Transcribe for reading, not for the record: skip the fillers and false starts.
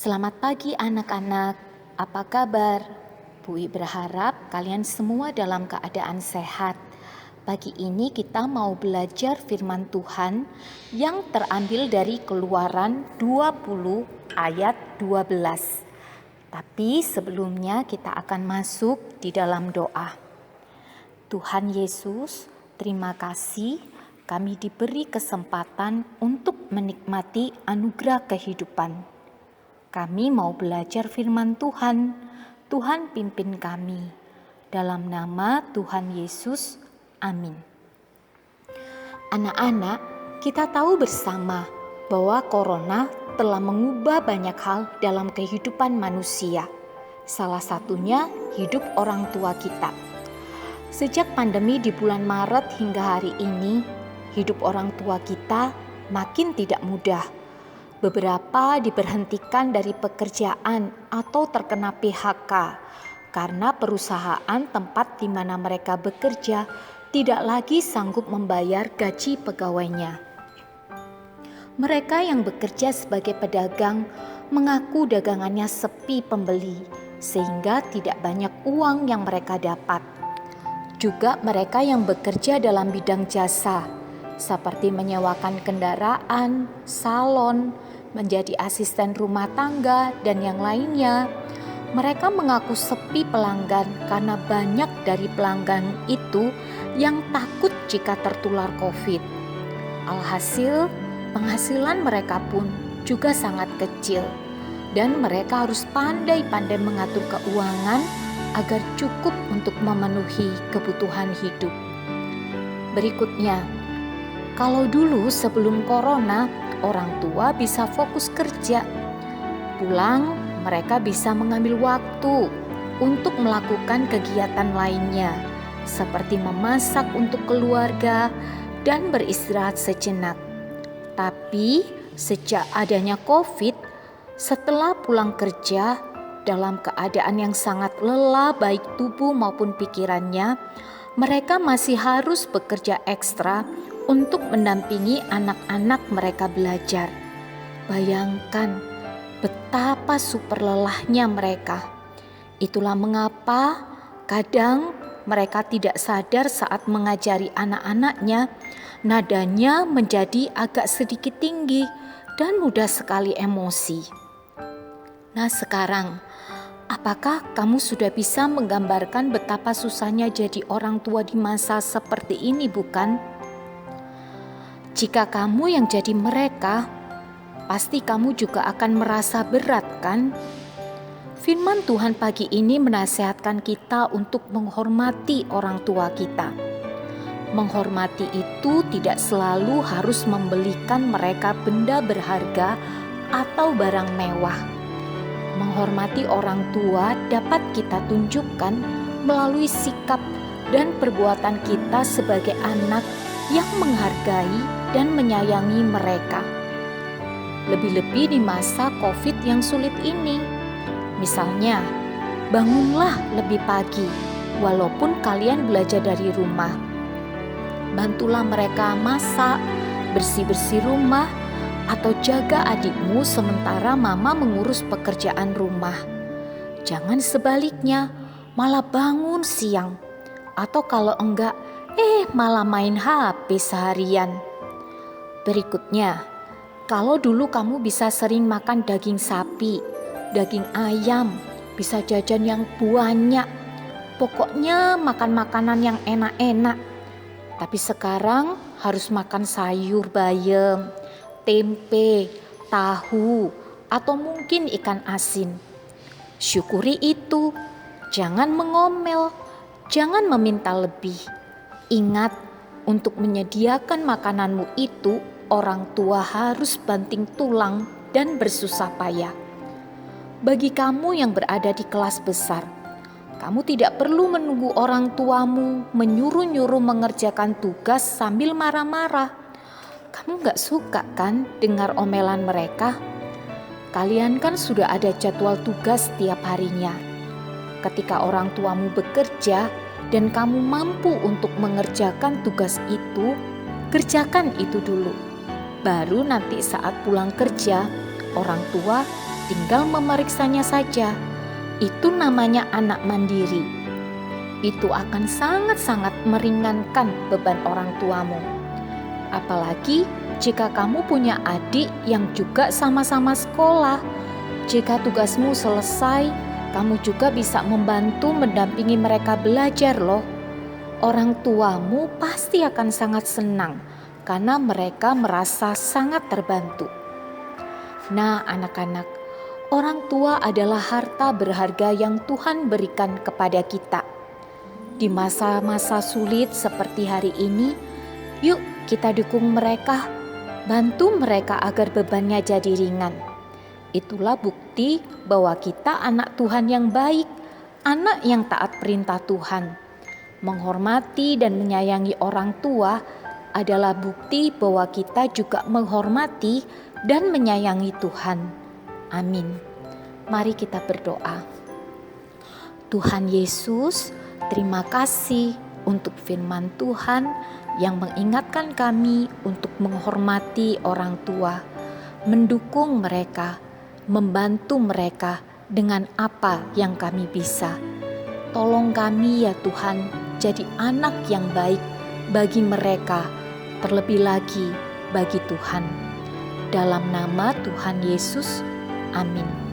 Selamat pagi anak-anak, apa kabar? Bu I berharap kalian semua dalam keadaan sehat. Pagi ini kita mau belajar firman Tuhan yang terambil dari Keluaran 20 ayat 12. Tapi sebelumnya kita akan masuk di dalam doa. Tuhan Yesus, terima kasih kami diberi kesempatan untuk menikmati anugerah kehidupan. Kami mau belajar firman Tuhan. Tuhan pimpin kami. Dalam nama Tuhan Yesus, amin. Anak-anak, kita tahu bersama bahwa corona telah mengubah banyak hal dalam kehidupan manusia. Salah satunya hidup orang tua kita. Sejak pandemi di bulan Maret hingga hari ini, hidup orang tua kita makin tidak mudah. Beberapa diberhentikan dari pekerjaan atau terkena PHK karena perusahaan tempat di mana mereka bekerja tidak lagi sanggup membayar gaji pegawainya. Mereka yang bekerja sebagai pedagang mengaku dagangannya sepi pembeli sehingga tidak banyak uang yang mereka dapat. Juga mereka yang bekerja dalam bidang jasa seperti menyewakan kendaraan, salon, menjadi asisten rumah tangga, dan yang lainnya. Mereka mengaku sepi pelanggan karena banyak dari pelanggan itu yang takut jika tertular COVID. Alhasil, penghasilan mereka pun juga sangat kecil, dan mereka harus pandai-pandai mengatur keuangan agar cukup untuk memenuhi kebutuhan hidup. Berikutnya, kalau dulu sebelum corona, orang tua bisa fokus kerja. Pulang, mereka bisa mengambil waktu untuk melakukan kegiatan lainnya, seperti memasak untuk keluarga dan beristirahat sejenak. Tapi sejak adanya COVID, setelah pulang kerja dalam keadaan yang sangat lelah baik tubuh maupun pikirannya, mereka masih harus bekerja ekstra untuk mendampingi anak-anak mereka belajar. Bayangkan betapa super lelahnya mereka. Itulah mengapa kadang mereka tidak sadar saat mengajari anak-anaknya, nadanya menjadi agak sedikit tinggi dan mudah sekali emosi. Nah sekarang, apakah kamu sudah bisa menggambarkan betapa susahnya jadi orang tua di masa seperti ini, bukan? Jika kamu yang jadi mereka, pasti kamu juga akan merasa berat, kan? Firman Tuhan pagi ini menasihatkan kita untuk menghormati orang tua kita. Menghormati itu tidak selalu harus membelikan mereka benda berharga atau barang mewah. Menghormati orang tua dapat kita tunjukkan melalui sikap dan perbuatan kita sebagai anak yang menghargai dan menyayangi mereka. Lebih-lebih di masa COVID yang sulit ini. Misalnya, bangunlah lebih pagi walaupun kalian belajar dari rumah. Bantulah mereka masak, bersih-bersih rumah, atau jaga adikmu sementara mama mengurus pekerjaan rumah. Jangan sebaliknya, malah bangun siang. Atau kalau enggak, malah main HP seharian. Berikutnya, kalau dulu kamu bisa sering makan daging sapi, daging ayam, bisa jajan yang banyak, pokoknya makan makanan yang enak-enak. Tapi sekarang harus makan sayur bayam, tempe, tahu, atau mungkin ikan asin. Syukuri itu, jangan mengomel, jangan meminta lebih. Ingat, untuk menyediakan makananmu itu, orang tua harus banting tulang dan bersusah payah. Bagi kamu yang berada di kelas besar, kamu tidak perlu menunggu orang tuamu menyuruh-nyuruh mengerjakan tugas sambil marah-marah. Kamu gak suka kan dengar omelan mereka? Kalian kan sudah ada jadwal tugas setiap harinya. Ketika orang tuamu bekerja dan kamu mampu untuk mengerjakan tugas itu, kerjakan itu dulu. Baru nanti saat pulang kerja, orang tua tinggal memeriksanya saja. Itu namanya anak mandiri. Itu akan sangat-sangat meringankan beban orang tuamu. Apalagi jika kamu punya adik yang juga sama-sama sekolah. Jika tugasmu selesai, kamu juga bisa membantu mendampingi mereka belajar loh. Orang tuamu pasti akan sangat senang karena mereka merasa sangat terbantu. Nah, anak-anak, orang tua adalah harta berharga yang Tuhan berikan kepada kita. Di masa-masa sulit seperti hari ini, yuk kita dukung mereka, bantu mereka agar bebannya jadi ringan. Itulah bukti bahwa kita anak Tuhan yang baik, anak yang taat perintah Tuhan. Menghormati dan menyayangi orang tua adalah bukti bahwa kita juga menghormati dan menyayangi Tuhan. Amin. Mari kita berdoa. Tuhan Yesus, terima kasih untuk firman Tuhan yang mengingatkan kami untuk menghormati orang tua, mendukung mereka, membantu mereka dengan apa yang kami bisa. Tolong kami ya Tuhan, jadi anak yang baik bagi mereka, terlebih lagi bagi Tuhan. Dalam nama Tuhan Yesus, amin.